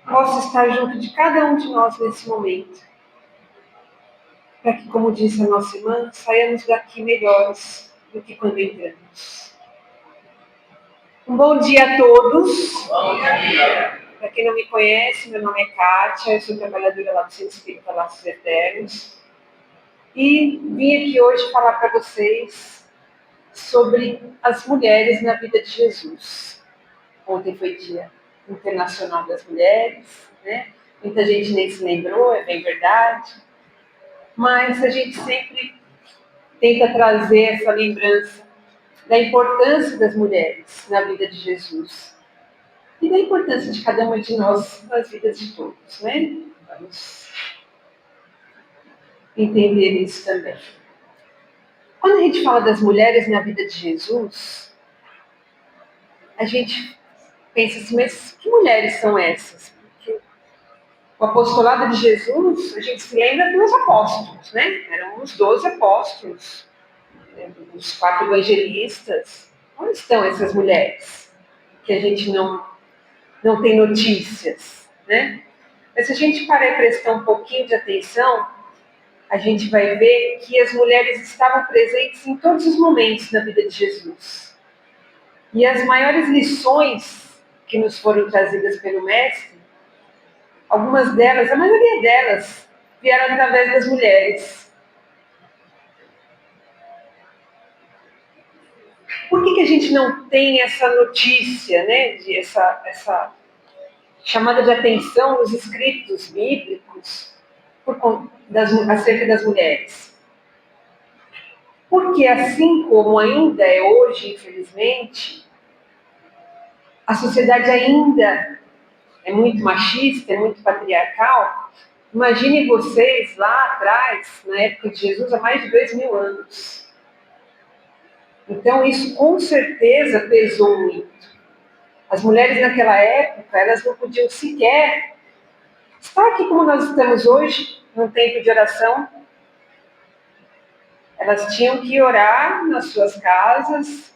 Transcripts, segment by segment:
possa estar junto de cada um de nós nesse momento, para que, como disse a nossa irmã, saiamos daqui melhores do que quando entramos. Um bom dia a todos. Bom dia. Para quem não me conhece, meu nome é Kátia, eu sou trabalhadora lá do Centro Espírita Laços Eternos. E vim aqui hoje falar para vocês sobre as mulheres na vida de Jesus. Ontem foi Dia Internacional das Mulheres, né? Muita gente nem se lembrou, é bem verdade. Mas a gente sempre tenta trazer essa lembrança da importância das mulheres na vida de Jesus e da importância de cada uma de nós nas vidas de todos, né? Vamos entender isso também. Quando a gente fala das mulheres na vida de Jesus, a gente pensa assim, mas que mulheres são essas? Porque o apostolado de Jesus, a gente se lembra dos apóstolos, né? Eram os 12 apóstolos, os 4 evangelistas. Onde estão essas mulheres? Que a gente não tem notícias, né? Mas se a gente parar e prestar um pouquinho de atenção, a gente vai ver que as mulheres estavam presentes em todos os momentos da vida de Jesus. E as maiores lições que nos foram trazidas pelo Mestre, algumas delas, a maioria delas, vieram através das mulheres. Por que a gente não tem essa notícia, né, essa chamada de atenção nos escritos bíblicos acerca das mulheres? Porque assim como ainda é hoje, infelizmente, a sociedade ainda é muito machista, é muito patriarcal. Imaginem vocês lá atrás, na época de Jesus, há mais de 2000 anos. Então isso com certeza pesou muito. As mulheres naquela época, elas não podiam sequer estar aqui como nós estamos hoje, num tempo de oração. Elas tinham que orar nas suas casas,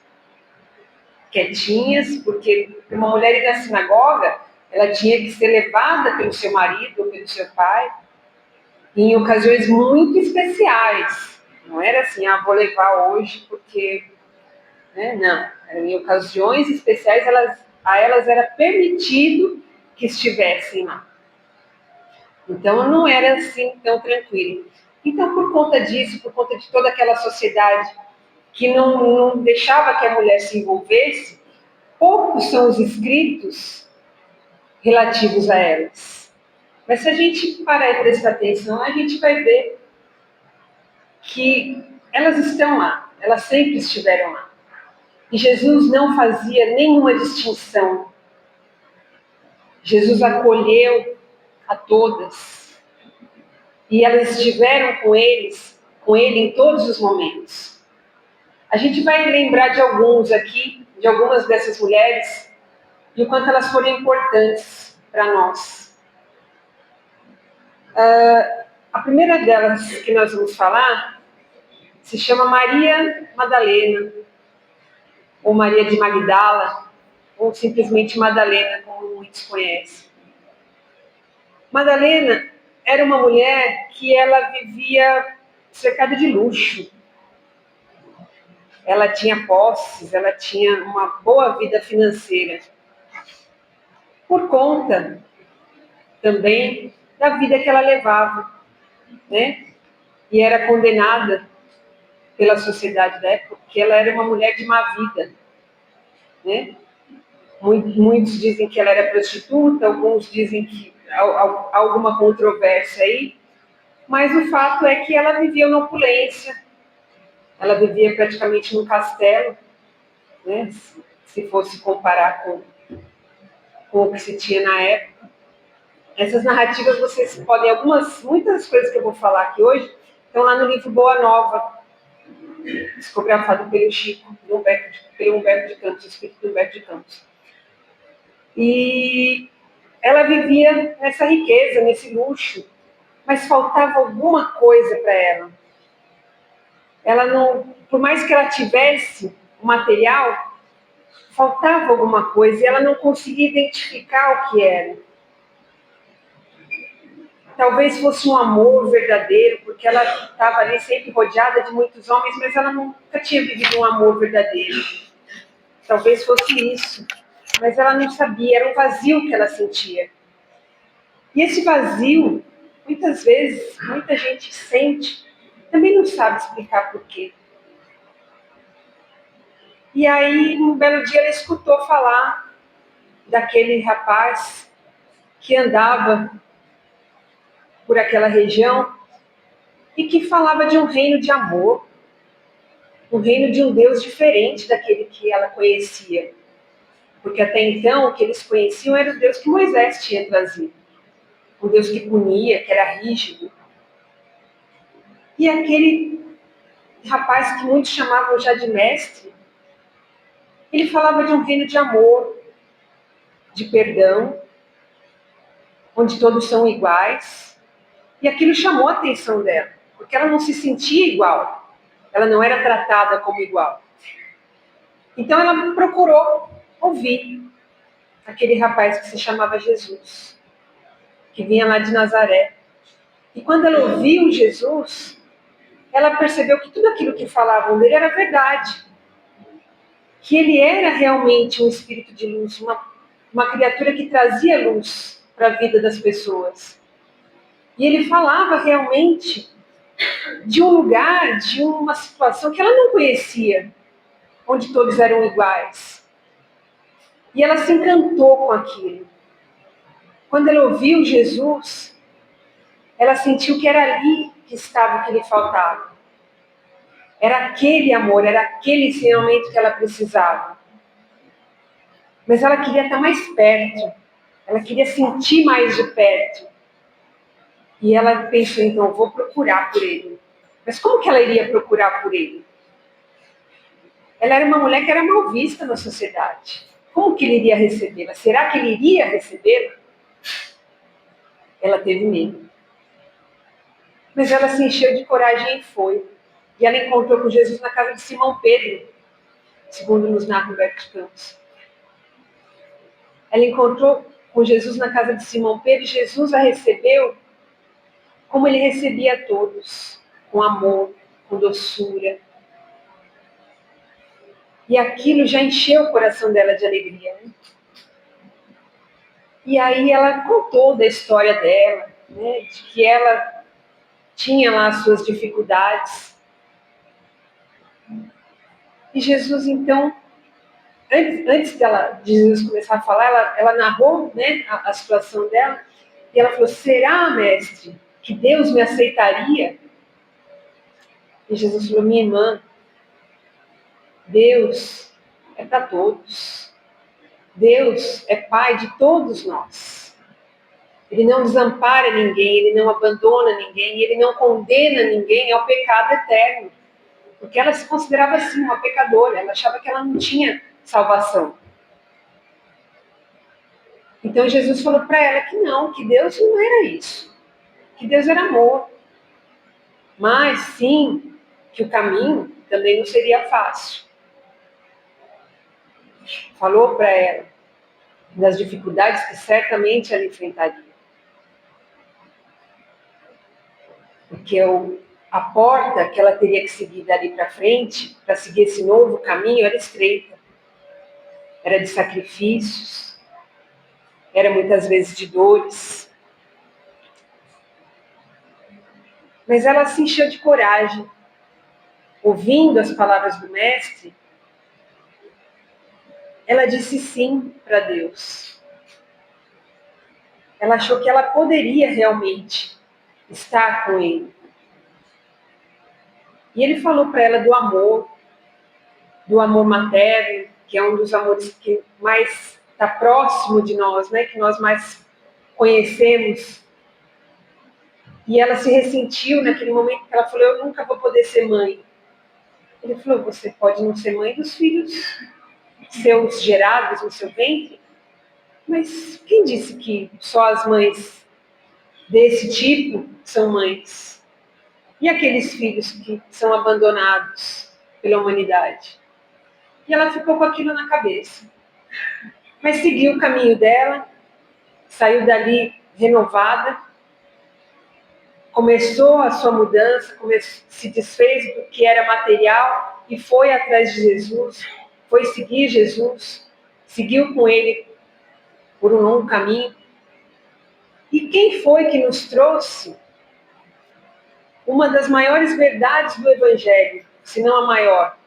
quietinhas, porque uma mulher ir na sinagoga, ela tinha que ser levada pelo seu marido ou pelo seu pai, em ocasiões muito especiais. Não era assim, vou levar hoje porque... Né? Não, em ocasiões especiais, a elas era permitido que estivessem lá. Então, não era assim tão tranquilo. Então, por conta disso, por conta de toda aquela sociedade que não deixava que a mulher se envolvesse, poucos são os escritos relativos a elas. Mas se a gente parar e prestar atenção, a gente vai ver que elas estão lá, elas sempre estiveram lá. E Jesus não fazia nenhuma distinção. Jesus acolheu a todas. E elas estiveram com ele em todos os momentos. A gente vai lembrar de alguns aqui, de algumas dessas mulheres, e o quanto elas foram importantes para nós. A primeira delas que nós vamos falar se chama Maria Madalena, ou Maria de Magdala, ou simplesmente Madalena, como muitos conhecem. Madalena era uma mulher que ela vivia cercada de luxo. Ela tinha posses, ela tinha uma boa vida financeira. Por conta também da vida que ela levava, né? E era condenada pela sociedade da época, porque ela era uma mulher de má vida, né? Muitos dizem que ela era prostituta, alguns dizem que há alguma controvérsia aí, mas o fato é que ela vivia na opulência, ela vivia praticamente num castelo, né? Se fosse comparar com o que se tinha na época. Essas narrativas vocês podem, muitas coisas que eu vou falar aqui hoje, estão lá no livro Boa Nova, psicografado pelo Chico, pelo Humberto de Campos, escrito por Humberto de Campos. E ela vivia nessa riqueza, nesse luxo, mas faltava alguma coisa para ela. Ela não, por mais que ela tivesse o material, faltava alguma coisa e ela não conseguia identificar o que era. Talvez fosse um amor verdadeiro, porque ela estava ali sempre rodeada de muitos homens, mas ela nunca tinha vivido um amor verdadeiro. Talvez fosse isso, mas ela não sabia, era um vazio que ela sentia. E esse vazio, muitas vezes, muita gente sente, também não sabe explicar por quê. E aí, um belo dia, ela escutou falar daquele rapaz que andava por aquela região e que falava de um reino de amor, um reino de um Deus diferente daquele que ela conhecia. Porque até então, o que eles conheciam era o Deus que Moisés tinha trazido. Um Deus que punia, que era rígido. E aquele rapaz que muitos chamavam já de mestre, ele falava de um reino de amor, de perdão, onde todos são iguais. E aquilo chamou a atenção dela, porque ela não se sentia igual. Ela não era tratada como igual. Então ela procurou ouvir aquele rapaz que se chamava Jesus, que vinha lá de Nazaré. E quando ela ouviu Jesus, ela percebeu que tudo aquilo que falavam dele era verdade. Que ele era realmente um espírito de luz, uma criatura que trazia luz para a vida das pessoas. E ele falava realmente de um lugar, de uma situação que ela não conhecia, onde todos eram iguais. E ela se encantou com aquilo. Quando ela ouviu Jesus, ela sentiu que era ali que estava o que lhe faltava. Era aquele amor, era aquele ensinamento que ela precisava. Mas ela queria estar mais perto, ela queria sentir mais de perto. E ela pensou, então, vou procurar por ele. Mas como que ela iria procurar por ele? Ela era uma mulher que era mal vista na sociedade. Como que ele iria recebê-la? Será que ele iria recebê-la? Ela teve medo. Mas ela se encheu de coragem e foi. E ela encontrou com Jesus na casa de Simão Pedro, segundo nos narra Humberto Campos. Ela encontrou com Jesus na casa de Simão Pedro e Jesus a recebeu como ele recebia a todos, com amor, com doçura. E aquilo já encheu o coração dela de alegria. Né? E aí ela contou da história dela, né, de que ela tinha lá as suas dificuldades. E Jesus, então, antes de Jesus começar a falar, ela narrou, né, a situação dela, e ela falou, será, mestre, que Deus me aceitaria? E Jesus falou, minha irmã, Deus é para todos. Deus é Pai de todos nós. Ele não desampara ninguém, Ele não abandona ninguém, Ele não condena ninguém ao pecado eterno. Porque ela se considerava assim, uma pecadora, ela achava que ela não tinha salvação. Então Jesus falou para ela que não, que Deus não era isso, que Deus era amor. Mas sim, que o caminho também não seria fácil. Falou para ela das dificuldades que certamente ela enfrentaria. Porque a porta que ela teria que seguir dali para frente, para seguir esse novo caminho, era estreita. Era de sacrifícios, era muitas vezes de dores. Mas ela se encheu de coragem. Ouvindo as palavras do Mestre, ela disse sim para Deus. Ela achou que ela poderia realmente estar com ele. E ele falou para ela do amor materno, que é um dos amores que mais está próximo de nós, né? Que nós mais conhecemos. E ela se ressentiu naquele momento que ela falou, eu nunca vou poder ser mãe. Ele falou, você pode não ser mãe dos filhos seus gerados no seu ventre, mas quem disse que só as mães desse tipo são mães? E aqueles filhos que são abandonados pela humanidade? E ela ficou com aquilo na cabeça. Mas seguiu o caminho dela, saiu dali renovada, começou a sua mudança, se desfez do que era material e foi atrás de Jesus, foi seguir Jesus, seguiu com ele por um longo caminho. E quem foi que nos trouxe uma das maiores verdades do Evangelho, se não a maior?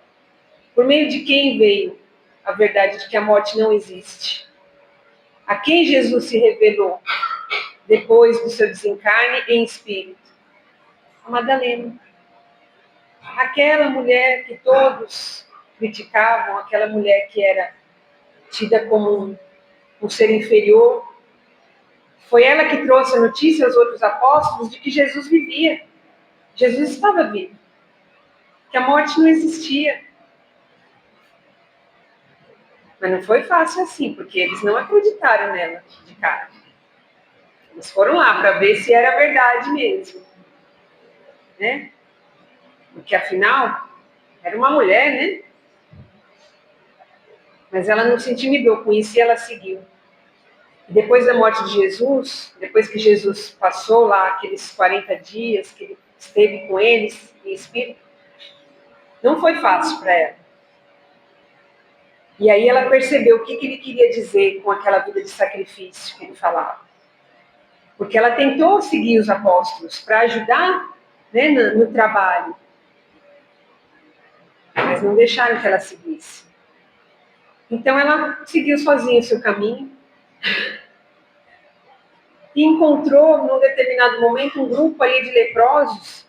Por meio de quem veio a verdade de que a morte não existe? A quem Jesus se revelou depois do seu desencarne em espírito? A Madalena. Aquela mulher que todos criticavam, aquela mulher que era tida como um ser inferior, foi ela que trouxe a notícia aos outros apóstolos de que Jesus vivia. Jesus estava vivo. Que a morte não existia. Mas não foi fácil assim, porque eles não acreditaram nela de cara. Eles foram lá para ver se era verdade mesmo. Né? Porque afinal, era uma mulher, né? Mas ela não se intimidou com isso e ela seguiu. Depois da morte de Jesus, depois que Jesus passou lá aqueles 40 dias que ele esteve com eles em espírito, não foi fácil para ela. E aí ela percebeu o que ele queria dizer com aquela vida de sacrifício que ele falava. Porque ela tentou seguir os apóstolos para ajudar, né, no trabalho. Mas não deixaram que ela seguisse. Então ela seguiu sozinha o seu caminho. E encontrou, num determinado momento, um grupo ali de leprosos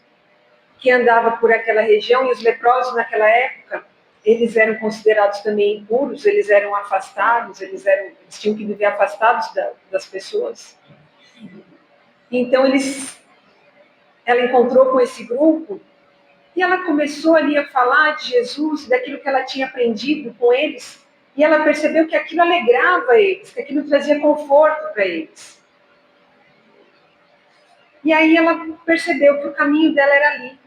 que andava por aquela região. E os leprosos, naquela época, eles eram considerados também impuros, eles eram afastados, eles tinham que viver afastados das pessoas. Então ela encontrou com esse grupo e ela começou ali a falar de Jesus, daquilo que ela tinha aprendido com eles, e ela percebeu que aquilo alegrava eles, que aquilo trazia conforto para eles. E aí ela percebeu que o caminho dela era ali,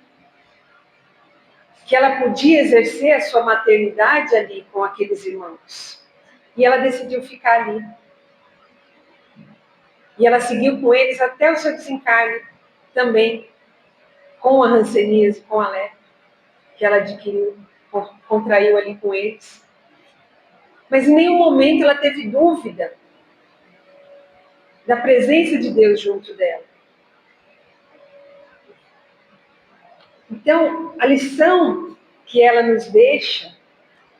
que ela podia exercer a sua maternidade ali com aqueles irmãos. E ela decidiu ficar ali. E ela seguiu com eles até o seu desencarne também, com a hanseníase, com a lepra, que ela adquiriu, contraiu ali com eles. Mas em nenhum momento ela teve dúvida da presença de Deus junto dela. Então, a lição que ela nos deixa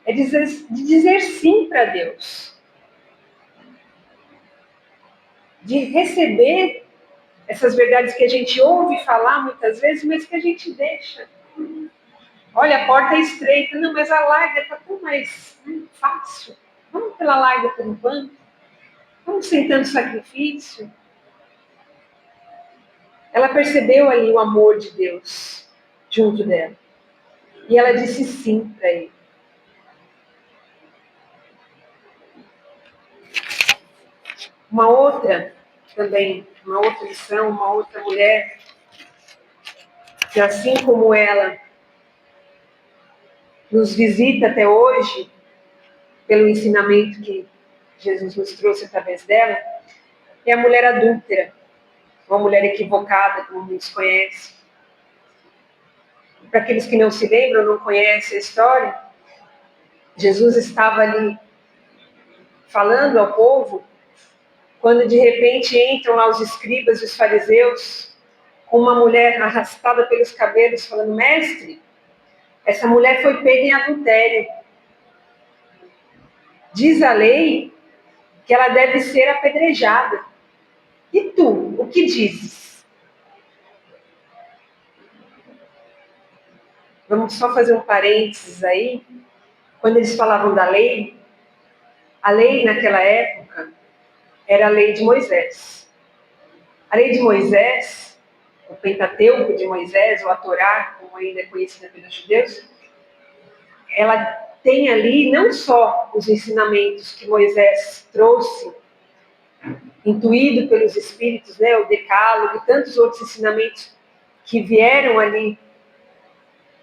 é de dizer sim para Deus. De receber essas verdades que a gente ouve falar muitas vezes, mas que a gente deixa. Olha, a porta é estreita. Não, mas a larga está tão mais fácil. Vamos pela larga por enquanto. Vamos sem tanto sacrifício. Ela percebeu ali o amor de Deus junto dela. E ela disse sim para ele. Uma outra também, uma outra lição, uma outra mulher, que assim como ela nos visita até hoje, pelo ensinamento que Jesus nos trouxe através dela, é a mulher adúltera, uma mulher equivocada, como muitos conhecem. Para aqueles que não se lembram, não conhecem a história, Jesus estava ali falando ao povo, quando de repente entram lá os escribas e os fariseus, com uma mulher arrastada pelos cabelos, falando: mestre, essa mulher foi pega em adultério. Diz a lei que ela deve ser apedrejada. E tu, o que dizes? Vamos só fazer um parênteses aí. Quando eles falavam da lei, a lei naquela época era a lei de Moisés. A lei de Moisés, o Pentateuco de Moisés, ou a Torá, como ainda é conhecida pelos judeus, ela tem ali não só os ensinamentos que Moisés trouxe, intuído pelos Espíritos, né, o Decálogo e tantos outros ensinamentos que vieram ali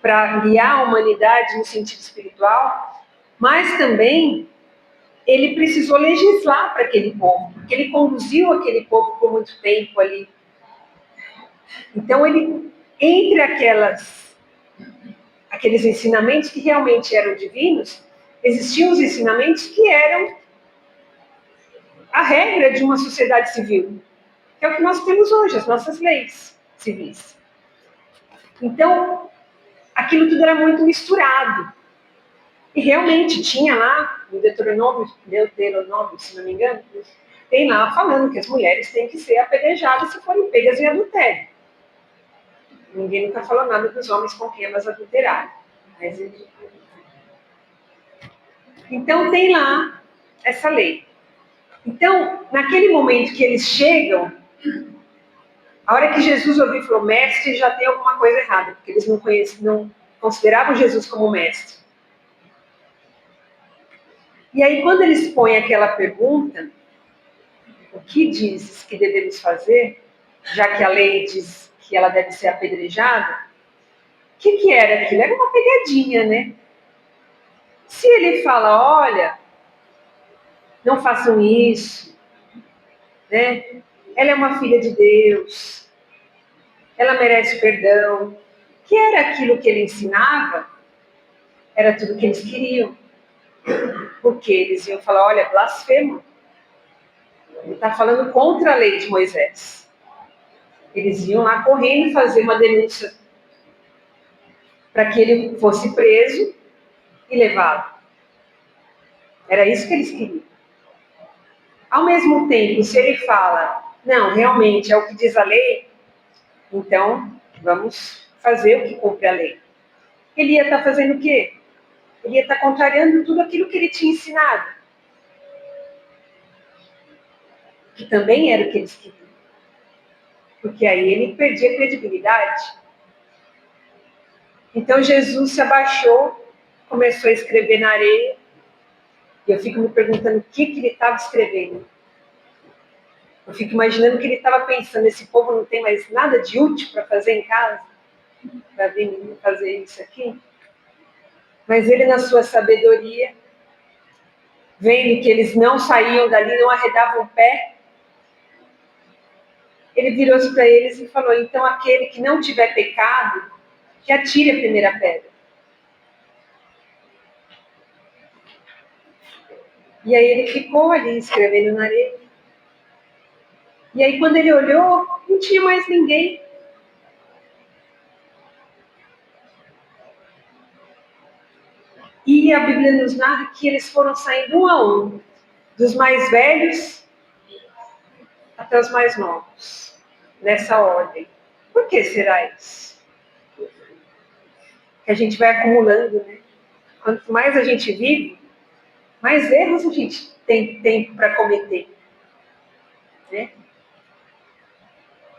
para guiar a humanidade no sentido espiritual, mas também ele precisou legislar para aquele povo, porque ele conduziu aquele povo por muito tempo ali Então, entre aqueles ensinamentos que realmente eram divinos, existiam os ensinamentos que eram a regra de uma sociedade civil, que é o que nós temos hoje, as nossas leis civis. Então, aquilo tudo era muito misturado. E realmente tinha lá, no Deuteronômio, se não me engano, tem lá falando que as mulheres têm que ser apedrejadas se forem pegas em adultério. Ninguém nunca falou nada dos homens com quem elas adulteraram. Mas... Então tem lá essa lei. Então, naquele momento que eles chegam, a hora que Jesus ouviu e falou, mestre, já tem alguma coisa errada, porque eles não consideravam Jesus como mestre. E aí, quando eles põem aquela pergunta, o que dizes que devemos fazer, já que a lei diz que ela deve ser apedrejada, o que era aquilo? Era uma pegadinha, né? Se ele fala, olha, não façam isso, né? Ela é uma filha de Deus, ela merece perdão, que era aquilo que ele ensinava, era tudo que eles queriam. Porque eles iam falar, olha, blasfema. Ele está falando contra a lei de Moisés. Eles iam lá correndo fazer uma denúncia para que ele fosse preso e levado. Era isso que eles queriam. Ao mesmo tempo, se ele fala, não, realmente é o que diz a lei, então vamos fazer o que cumpre a lei. Ele ia estar fazendo o quê? Ele ia estar contrariando tudo aquilo que ele tinha ensinado. Que também era o que eles queriam. Porque aí ele perdia a credibilidade. Então Jesus se abaixou, começou a escrever na areia, e eu fico me perguntando o que ele estava escrevendo. Eu fico imaginando que ele estava pensando, esse povo não tem mais nada de útil para fazer em casa, para vir fazer isso aqui. Mas ele, na sua sabedoria, vendo que eles não saíam dali, não arredavam o pé, ele virou-se para eles e falou, então aquele que não tiver pecado, que atire a primeira pedra. E aí ele ficou ali escrevendo na areia. E aí quando ele olhou, não tinha mais ninguém. E a Bíblia nos narra que eles foram saindo um a um, dos mais velhos até os mais novos, nessa ordem. Por que será isso? Que a gente vai acumulando, né? Quanto mais a gente vive, mais erros a gente tem tempo para cometer. Né?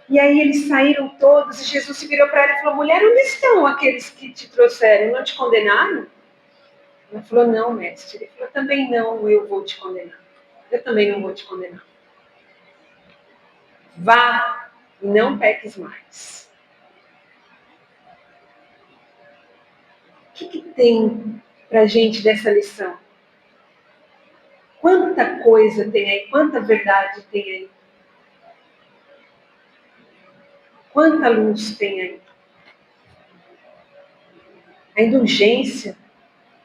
E aí eles saíram todos, e Jesus se virou para ela e falou, mulher, onde estão aqueles que te trouxeram? Não te condenaram? Ela falou, não, mestre. Ele falou, também não, eu vou te condenar. Eu também não vou te condenar. Vá e não peques mais. O que tem para a gente dessa lição? Quanta coisa tem aí, quanta verdade tem aí. Quanta luz tem aí. A indulgência,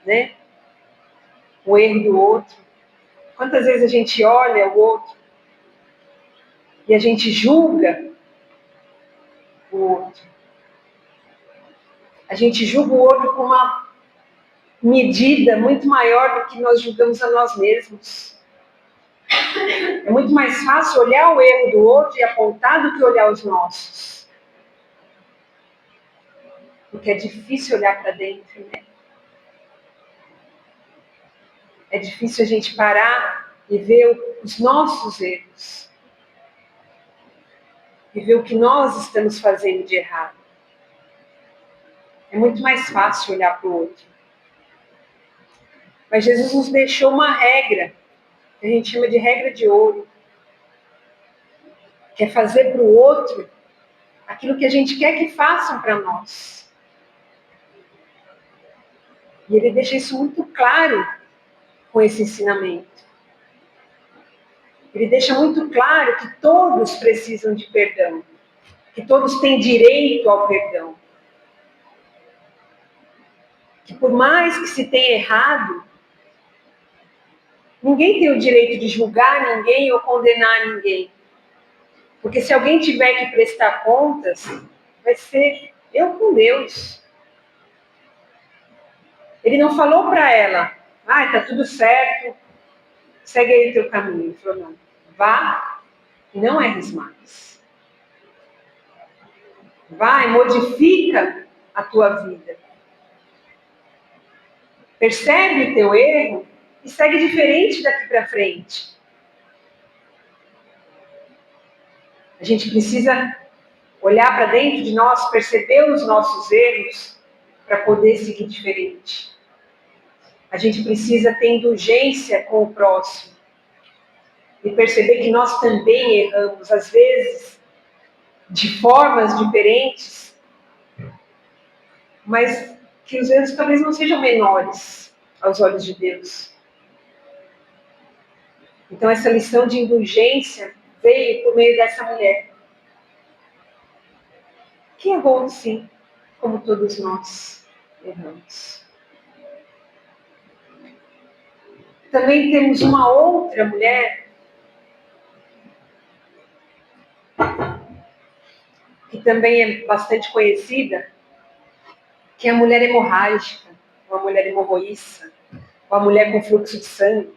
né? O erro do outro. Quantas vezes a gente olha o outro e a gente julga o outro. A gente julga o outro com uma medida muito maior do que nós julgamos a nós mesmos. É muito mais fácil olhar o erro do outro e apontar do que olhar os nossos. Porque é difícil olhar para dentro, né? É difícil a gente parar e ver os nossos erros. E ver o que nós estamos fazendo de errado. É muito mais fácil olhar para o outro. Mas Jesus nos deixou uma regra, que a gente chama de regra de ouro, que é fazer para o outro aquilo que a gente quer que façam para nós. E ele deixa isso muito claro com esse ensinamento. Ele deixa muito claro que todos precisam de perdão. que todos têm direito ao perdão. Que por mais que se tenha errado, ninguém tem o direito de julgar ninguém ou condenar ninguém. Porque se alguém tiver que prestar contas, vai ser eu com Deus. Ele não falou para ela, tá tudo certo, segue aí o teu caminho. Ele falou, não, vá e não erres mais. Vai, modifica a tua vida. Percebe o teu erro e segue diferente daqui para frente. A gente precisa olhar para dentro de nós, perceber os nossos erros para poder seguir diferente. A gente precisa ter indulgência com o próximo e perceber que nós também erramos, às vezes, de formas diferentes, mas que os erros talvez não sejam menores aos olhos de Deus. Então, essa lição de indulgência veio por meio dessa mulher, que errou, sim, como todos nós erramos. Também temos uma outra mulher que também é bastante conhecida, que é a mulher hemorrágica, ou a mulher hemorroíça, ou a mulher com fluxo de sangue.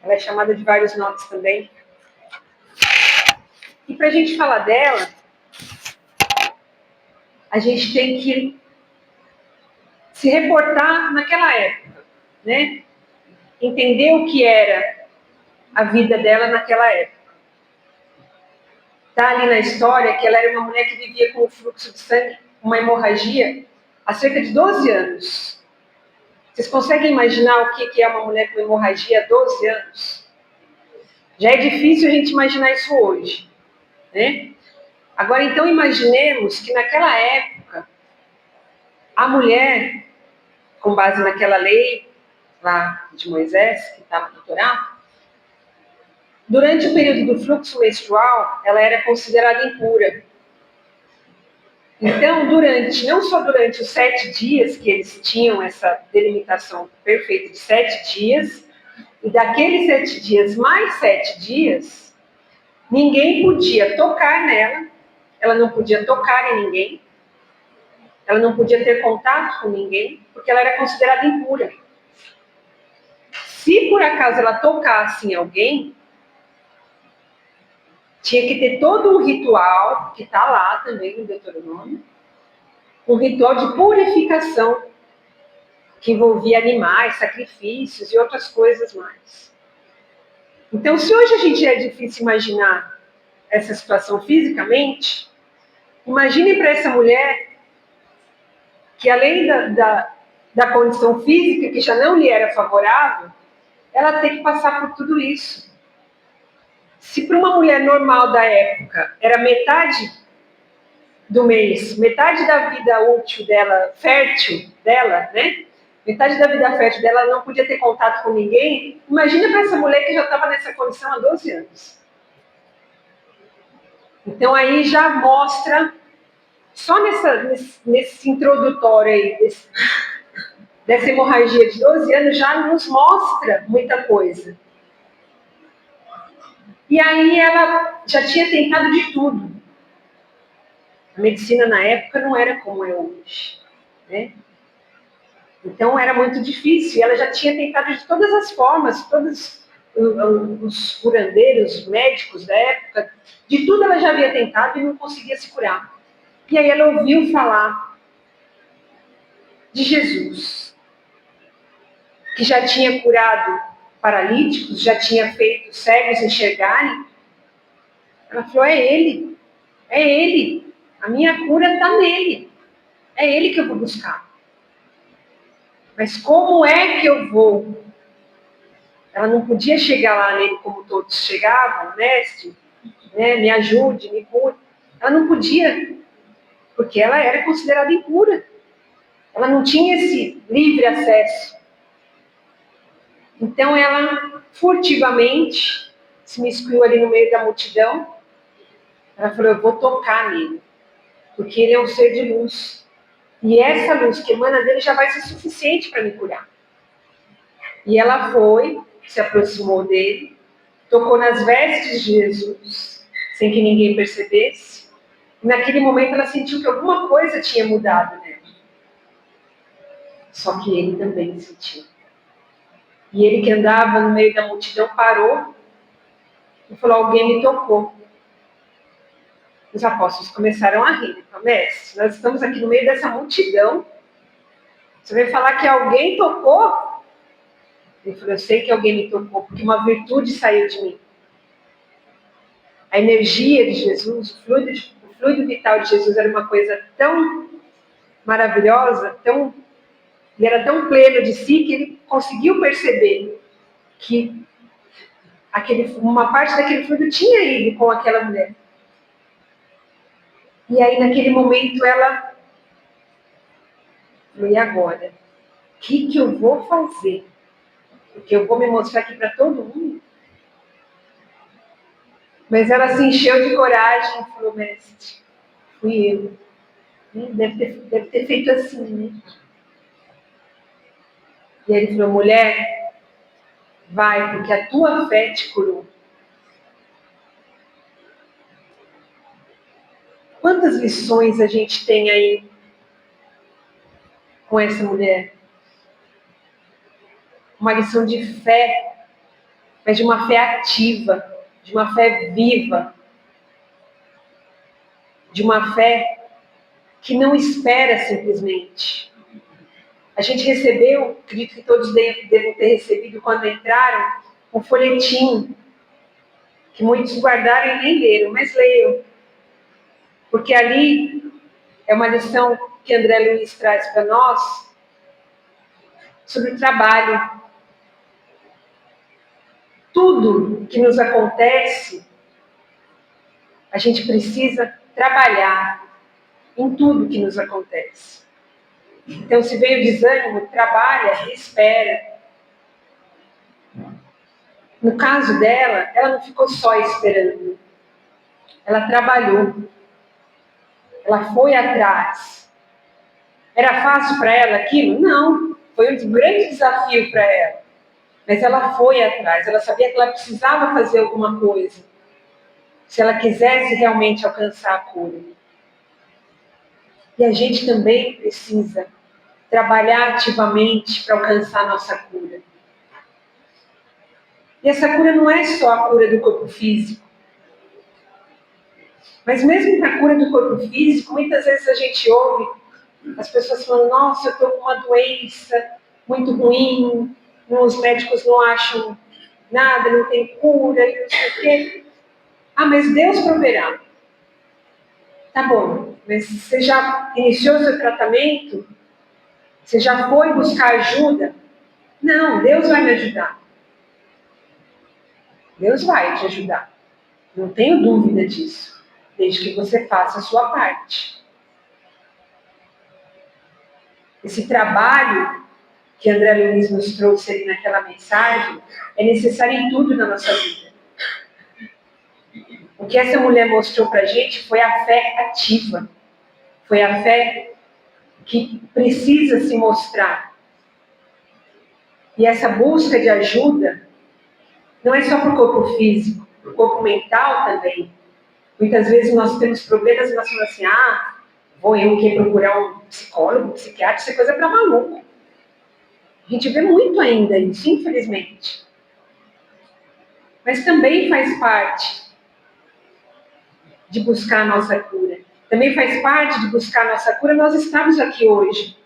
Ela é chamada de vários nomes também. E para a gente falar dela, a gente tem que se reportar naquela época, né? Entender o que era a vida dela naquela época. Está ali na história que ela era uma mulher que vivia com fluxo de sangue, uma hemorragia, há cerca de 12 anos. Vocês conseguem imaginar o que é uma mulher com hemorragia há 12 anos? Já é difícil a gente imaginar isso hoje, né? Agora, então, imaginemos que naquela época, a mulher, com base naquela lei lá de Moisés, que estava no Torá, durante o período do fluxo menstrual, ela era considerada impura. Então, não só durante os 7 dias, que eles tinham essa delimitação perfeita de 7 dias, e daqueles 7 dias mais 7 dias, ninguém podia tocar nela, ela não podia tocar em ninguém, ela não podia ter contato com ninguém, porque ela era considerada impura. Se por acaso ela tocasse em alguém, tinha que ter todo um ritual, que está lá também no Deuteronômio, um ritual de purificação, que envolvia animais, sacrifícios e outras coisas mais. Então, se hoje a gente é difícil imaginar essa situação fisicamente, imagine para essa mulher que além da condição física, que já não lhe era favorável, ela tem que passar por tudo isso. Se para uma mulher normal da época era metade do mês, metade da vida útil dela, fértil dela, né? Metade da vida fértil dela, ela não podia ter contato com ninguém. Imagina para essa mulher que já estava nessa condição há 12 anos. Então aí já mostra, só nesse introdutório aí, dessa hemorragia de 12 anos, já nos mostra muita coisa. E aí ela já tinha tentado de tudo. A medicina na época não era como é hoje, né? Então era muito difícil. Ela já tinha tentado de todas as formas, todos os curandeiros, os médicos da época, de tudo ela já havia tentado e não conseguia se curar. E aí ela ouviu falar de Jesus, que já tinha curado paralíticos, já tinha feito cegos enxergarem. Ela falou, é ele, a minha cura está nele, é ele que eu vou buscar. Mas como é que eu vou? Ela não podia chegar lá nele como todos chegavam, mestre, né, me ajude, me cure. Ela não podia, porque ela era considerada impura. Ela não tinha esse livre acesso. Então ela furtivamente se miscuiu ali no meio da multidão Ela falou, eu vou tocar nele, porque ele é um ser de luz. E essa luz que emana dele já vai ser suficiente para me curar. E ela foi, se aproximou dele, tocou nas vestes de Jesus, sem que ninguém percebesse. E naquele momento ela sentiu que alguma coisa tinha mudado nela. Só que ele também sentiu. E ele que andava no meio da multidão parou e falou, alguém me tocou. Os apóstolos começaram a rir. Ele falou, mestre, nós estamos aqui no meio dessa multidão. Você vai falar que alguém tocou? Ele falou, eu sei que alguém me tocou, porque uma virtude saiu de mim. A energia de Jesus, o fluido vital de Jesus era uma coisa tão maravilhosa, ele era tão pleno de si, que ele conseguiu perceber que uma parte daquele fluido tinha ido com aquela mulher. E aí, naquele momento, ela falou, e agora? O que eu vou fazer? Porque eu vou me mostrar aqui para todo mundo? Mas ela se encheu de coragem e falou, mestre, fui eu. Deve ter feito assim, né? E ele falou, mulher, vai, porque a tua fé te curou. Quantas lições a gente tem aí com essa mulher? Uma lição de fé, mas de uma fé ativa, de uma fé viva, de uma fé que não espera simplesmente. A gente recebeu, acredito que todos devem ter recebido quando entraram, um folhetim, que muitos guardaram e nem leram, mas leiam. Porque ali é uma lição que André Luiz traz para nós sobre o trabalho. Tudo que nos acontece, a gente precisa trabalhar em tudo que nos acontece. Então, se veio desânimo, trabalha e espera. No caso dela, ela não ficou só esperando. Ela trabalhou. Ela foi atrás. Era fácil para ela aquilo? Não. Foi um grande desafio para ela. Mas ela foi atrás. Ela sabia que ela precisava fazer alguma coisa, se ela quisesse realmente alcançar a cura. E a gente também precisa trabalhar ativamente para alcançar a nossa cura. E essa cura não é só a cura do corpo físico. Mas mesmo para a cura do corpo físico, muitas vezes a gente ouve as pessoas falando, nossa, eu estou com uma doença muito ruim, os médicos não acham nada, não tem cura, e não sei o quê. Ah, mas Deus proverá. Tá bom, mas você já iniciou seu tratamento? Você já foi buscar ajuda? Não, Deus vai me ajudar. Deus vai te ajudar. Não tenho dúvida disso. Desde que você faça a sua parte. Esse trabalho que André Luiz nos trouxe ali naquela mensagem é necessário em tudo na nossa vida. O que essa mulher mostrou para a gente foi a fé ativa. Foi a fé que precisa se mostrar. E essa busca de ajuda não é só para o corpo físico, para o corpo mental também. Muitas vezes nós temos problemas e nós falamos assim, vou eu que procurar um psicólogo, um psiquiatra, isso é coisa para maluco. A gente vê muito ainda isso, infelizmente. Mas também faz parte de buscar a nossa cura. Também faz parte de buscar a nossa cura. Nós estamos aqui hoje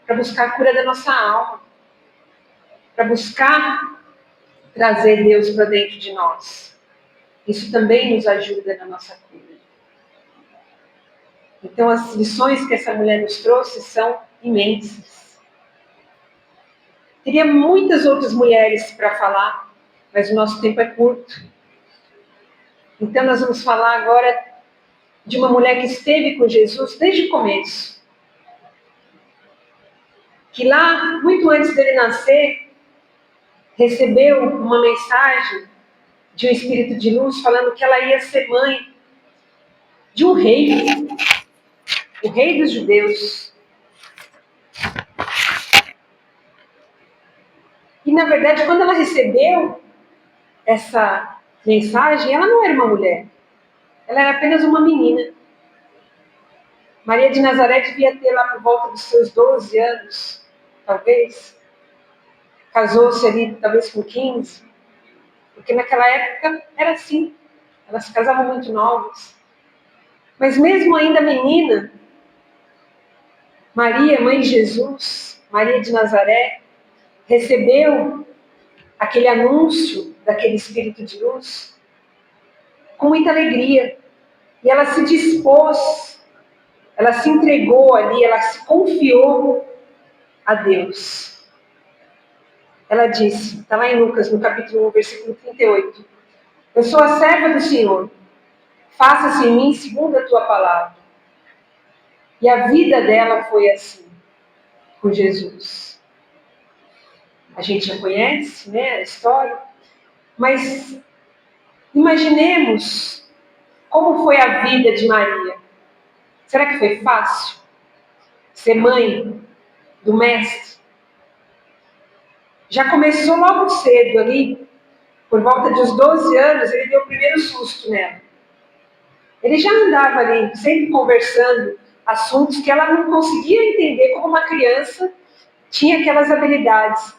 para buscar a cura da nossa alma, para buscar trazer Deus para dentro de nós. Isso também nos ajuda na nossa cura. Então, as lições que essa mulher nos trouxe são imensas. Teria muitas outras mulheres para falar, mas o nosso tempo é curto. Então, nós vamos falar agora de uma mulher que esteve com Jesus desde o começo. Que lá, muito antes dele nascer, recebeu uma mensagem de um espírito de luz falando que ela ia ser mãe de um rei, o rei dos judeus. E, na verdade, quando ela recebeu essa mensagem, ela não era uma mulher, ela era apenas uma menina. Maria de Nazaré devia ter lá por volta dos seus 12 anos, talvez. Casou-se ali, talvez com 15, porque naquela época era assim, elas se casavam muito novas. Mas mesmo ainda menina, Maria, mãe de Jesus, Maria de Nazaré, recebeu aquele anúncio daquele Espírito de luz com muita alegria. E ela se dispôs, ela se entregou ali, ela se confiou a Deus. Ela disse, está lá em Lucas, no capítulo 1, versículo 38, eu sou a serva do Senhor, faça-se em mim segundo a tua palavra. E a vida dela foi assim, com Jesus. A gente já conhece, né, a história, mas imaginemos como foi a vida de Maria. Será que foi fácil ser mãe do Mestre? Já começou logo cedo ali, por volta dos 12 anos, ele deu o primeiro susto nela. Ele já andava ali, sempre conversando, assuntos que ela não conseguia entender como uma criança tinha aquelas habilidades.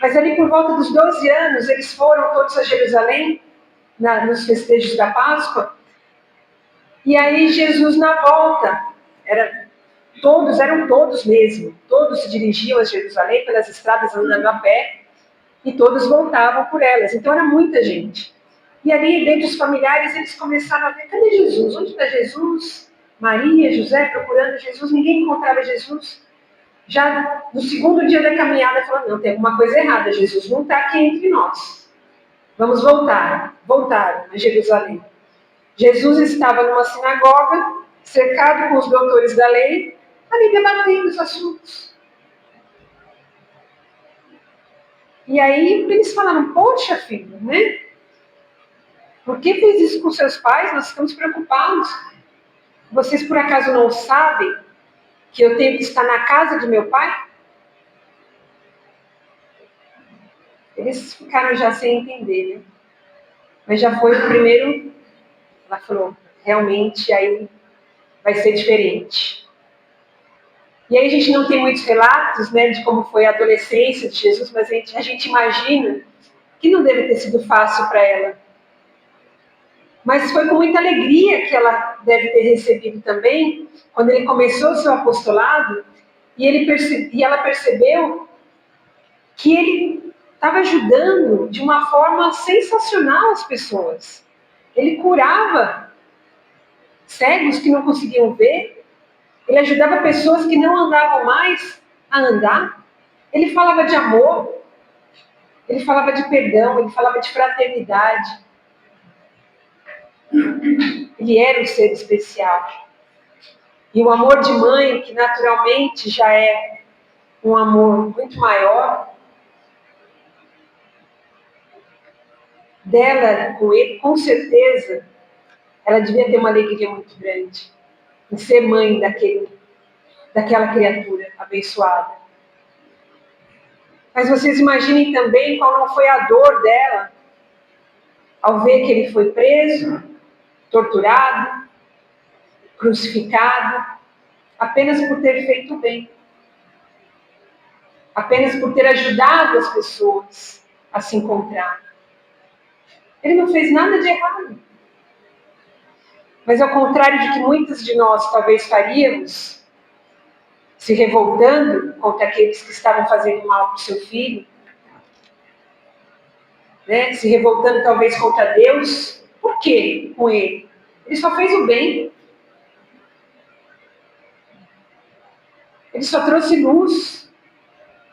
Mas ali por volta dos 12 anos, eles foram todos a Jerusalém, nos festejos da Páscoa, e aí Jesus na volta, eram todos mesmo, todos se dirigiam a Jerusalém pelas estradas andando a pé, e todos voltavam por elas, então era muita gente. E ali, dentre os familiares, eles começaram a ver, cadê Jesus? Onde está Jesus? Maria, José procurando Jesus, ninguém encontrava Jesus. Já no segundo dia da caminhada, falou, não, tem alguma coisa errada, Jesus não está aqui entre nós. Vamos voltar. Voltaram a Jerusalém. Jesus estava numa sinagoga, cercado com os doutores da lei, ali debatendo os assuntos. E aí eles falaram, poxa filho, né? Por que fez isso com seus pais? Nós estamos preocupados. Vocês por acaso não sabem que eu tenho que estar na casa de meu pai? Eles ficaram já sem entender, né? Mas já foi o primeiro. Ela falou, realmente aí vai ser diferente. E aí a gente não tem muitos relatos, né, de como foi a adolescência de Jesus, mas a gente imagina que não deve ter sido fácil para ela. Mas foi com muita alegria que ela deve ter recebido também, quando ele começou o seu apostolado, e ela percebeu que ele estava ajudando de uma forma sensacional as pessoas. Ele curava cegos que não conseguiam ver, ele ajudava pessoas que não andavam mais a andar, ele falava de amor, ele falava de perdão, ele falava de fraternidade. Ele era um ser especial. E o amor de mãe, que naturalmente já é um amor muito maior, dela com ele, com certeza, ela devia ter uma alegria muito grande em ser mãe daquela criatura abençoada. Mas vocês imaginem também qual não foi a dor dela ao ver que ele foi preso, torturado, crucificado, apenas por ter feito bem. Apenas por ter ajudado as pessoas a se encontrar. Ele não fez nada de errado. Mas ao contrário de que muitos de nós talvez faríamos, se revoltando contra aqueles que estavam fazendo mal para o seu filho, né? Se revoltando talvez contra Deus, por quê com ele? Ele só fez o bem. Ele só trouxe luz.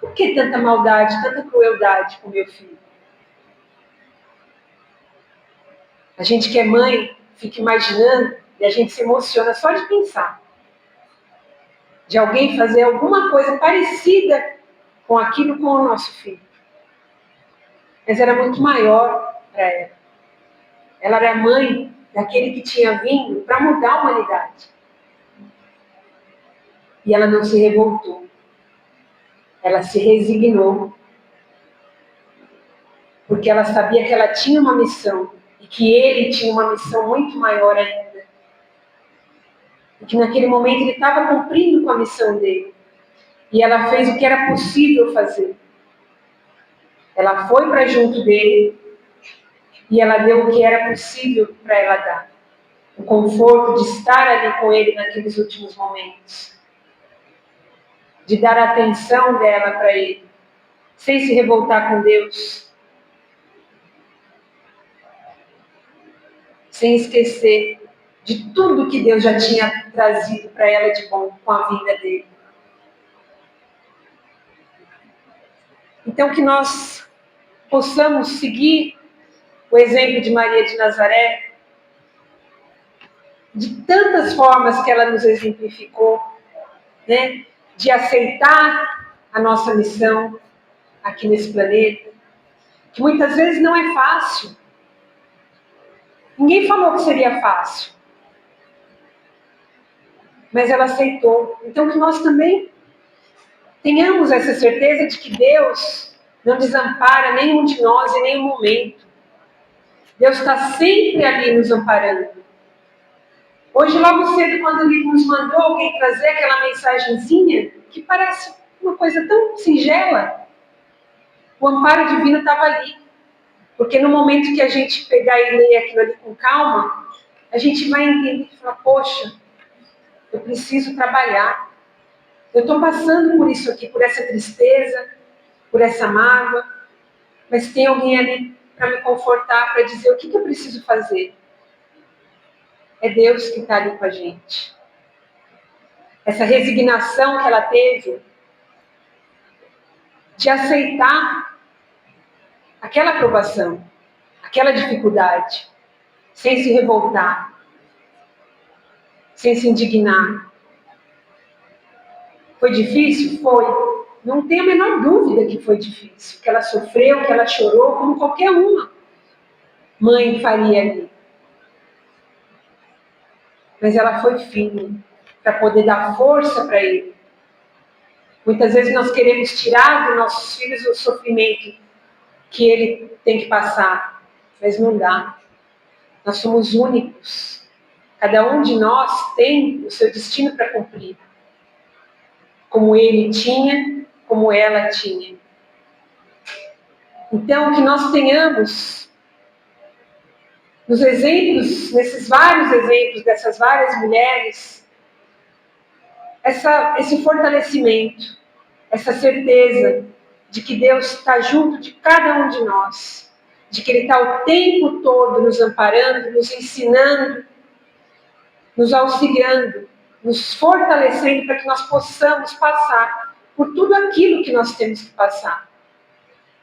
Por que tanta maldade, tanta crueldade com meu filho? A gente que é mãe fica imaginando e a gente se emociona só de pensar. De alguém fazer alguma coisa parecida com aquilo com o nosso filho. Mas era muito maior para ela. Ela era mãe daquele que tinha vindo para mudar a humanidade. E ela não se revoltou. Ela se resignou. Porque ela sabia que ela tinha uma missão. E que ele tinha uma missão muito maior ainda. E que naquele momento ele estava cumprindo com a missão dele. E ela fez o que era possível fazer. Ela foi para junto dele. E ela deu o que era possível para ela dar. O conforto de estar ali com ele naqueles últimos momentos. De dar a atenção dela para ele. Sem se revoltar com Deus. Sem esquecer de tudo que Deus já tinha trazido para ela de bom com a vinda dele. Então, que nós possamos seguir o exemplo de Maria de Nazaré, de tantas formas que ela nos exemplificou, né? De aceitar a nossa missão aqui nesse planeta, que muitas vezes não é fácil. Ninguém falou que seria fácil, mas ela aceitou. Então, que nós também tenhamos essa certeza de que Deus não desampara nenhum de nós em nenhum momento. Deus está sempre ali nos amparando. Hoje, logo cedo, quando Ele nos mandou alguém trazer aquela mensagenzinha, que parece uma coisa tão singela, o amparo divino estava ali. Porque no momento que a gente pegar e ler aquilo ali com calma, a gente vai entender e falar, poxa, eu preciso trabalhar. Eu estou passando por isso aqui, por essa tristeza, por essa mágoa, mas tem alguém ali para me confortar, para dizer o que eu preciso fazer. É Deus que está ali com a gente. Essa resignação que ela teve de aceitar aquela aprovação, aquela dificuldade, sem se revoltar, sem se indignar. Foi difícil? Foi. Não tenho a menor dúvida que foi difícil, que ela sofreu, que ela chorou, como qualquer uma mãe faria ali. Mas ela foi firme para poder dar força para ele. Muitas vezes nós queremos tirar dos nossos filhos o sofrimento que ele tem que passar, mas não dá. Nós somos únicos. Cada um de nós tem o seu destino para cumprir. Como ele tinha, como ela tinha. Então, que nós tenhamos, nos exemplos, nesses vários exemplos dessas várias mulheres, esse fortalecimento, essa certeza de que Deus está junto de cada um de nós, de que Ele está o tempo todo nos amparando, nos ensinando, nos auxiliando, nos fortalecendo para que nós possamos passar por tudo aquilo que nós temos que passar.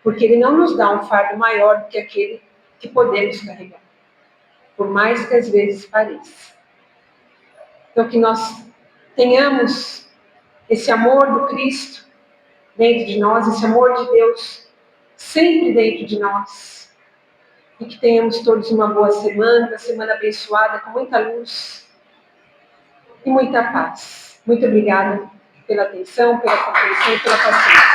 Porque Ele não nos dá um fardo maior do que aquele que podemos carregar, por mais que às vezes pareça. Então, que nós tenhamos esse amor do Cristo dentro de nós, esse amor de Deus sempre dentro de nós. E que tenhamos todos uma boa semana, uma semana abençoada, com muita luz e muita paz. Muito obrigada pela atenção, pela compreensão e pela paciência.